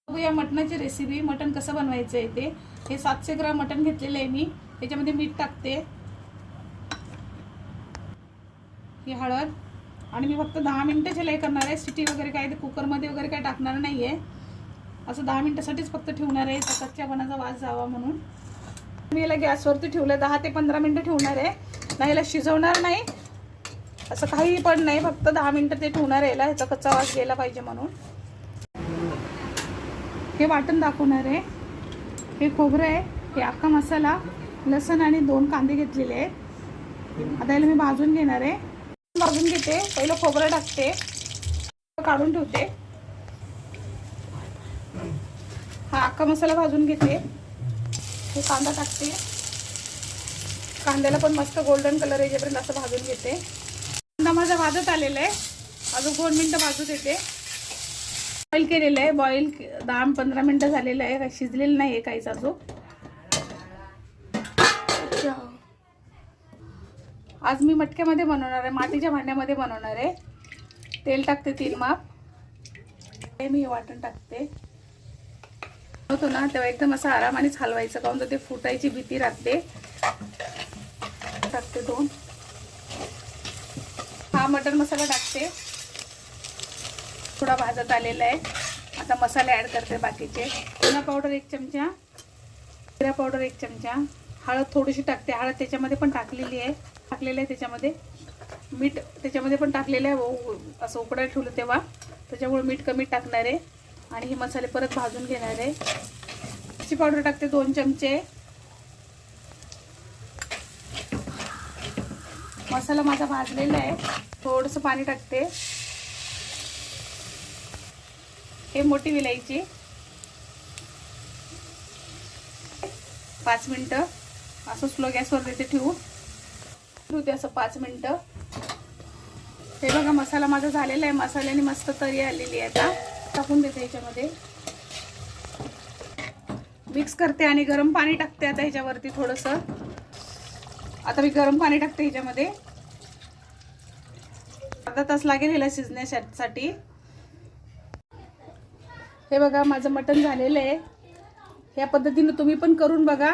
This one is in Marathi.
बघूया मटणाची रेसिपी. मटण कसं बनवायचं आहे ते. हे 700 ग्राम मटण घेतलेलं आहे मी. त्याच्यामध्ये मीठ टाकते, ही हळद, आणि मी फक्त 10 मिनिटं शिलाई करणार आहे. सिटी वगैरे काय ते कुकरमध्ये वगैरे काय टाकणार नाही आहे. असं 10 मिनिटासाठीच फक्त ठेवणार आहे, कच्च्यापणाचा वास जावा म्हणून. मी याला गॅसवरती ठेवलं, 10 ते 15 मिनिटं ठेवणार आहे. नाही याला शिजवणार नाही, असं काही पण नाही, फक्त 10 मिनिटं ते ठेवणार आहे याला, ह्याचा कच्चा वास गेला पाहिजे म्हणून. हे वाटण दाखवणार आहे. हे खोबरं आहे, हे अख्खा मसाला, लसण आणि 2 कांदे घेतलेले आहेत. आता याला मी भाजून घेणार आहे. भाजून घेते. पहिलं खोबरं टाकते, काढून ठेवते. हा अख्खा मसाला भाजून घेते. हे कांदा टाकते. कांद्याला पण मस्त गोल्डन कलर येईपर्यंत असं भाजून घेते. कांदा माझा भाजत आलेला आहे, अजून 2 मिनिटं भाजू देते. बॉईल केलेलं आहे, बॉईल 10-15 मिनिटं झालेलं आहे, शिजलेलं नाही आहे काहीच अजून. आज मी मटक्यामध्ये बनवणार आहे, मातीच्या भांड्यामध्ये बनवणार आहे. तेल टाकते 3 माप. हे मी वाटण टाकते. होतो ना तेव्हा एकदम असं आरामानेच हलवायचं, काऊन तर ते फुटायची भीती राहते. टाकते 2. हा मटण मसाला टाकते. थोडा भाजत आलेला आहे. आता मसाले ॲड करते बाकीचे. धना पावडर 1 चमचा, जिरा पावडर 1 चमचा, हळद थोडीशी टाकते. हळद त्याच्यामध्ये पण टाकलेली आहे, टाकलेलं आहे त्याच्यामध्ये. मीठ त्याच्यामध्ये पण टाकलेलं आहे, असं उकडायला ठेवलं तेव्हा, त्याच्यामुळे मीठ कमी टाकणार आहे. आणि हे मसाले परत भाजून घेणार आहे. मिरची पावडर टाकते 2 चमचे. मसाला माझा भाजलेला आहे, थोडंसं पाणी टाकते. हे मोठी विलायची 5 मिनिटं असं स्लो गॅसवर देते ठेवते असं 5 मिनिटं. हे बघा मसाला माझा झालेला आहे, मसाल्याने मस्त तरी आलेली आहे. आता टाकून देते ह्याच्यामध्ये, मिक्स करते आणि गरम पाणी टाकते आता ह्याच्यावरती थोडंसं. आता मी गरम पाणी टाकते ह्याच्यामध्ये. अर्धा तास लागेल ह्याला शिजण्यासाठी. हे बघा माझं मटण झालेलं आहे. या पद्धतीने तुम्ही पण करून बघा.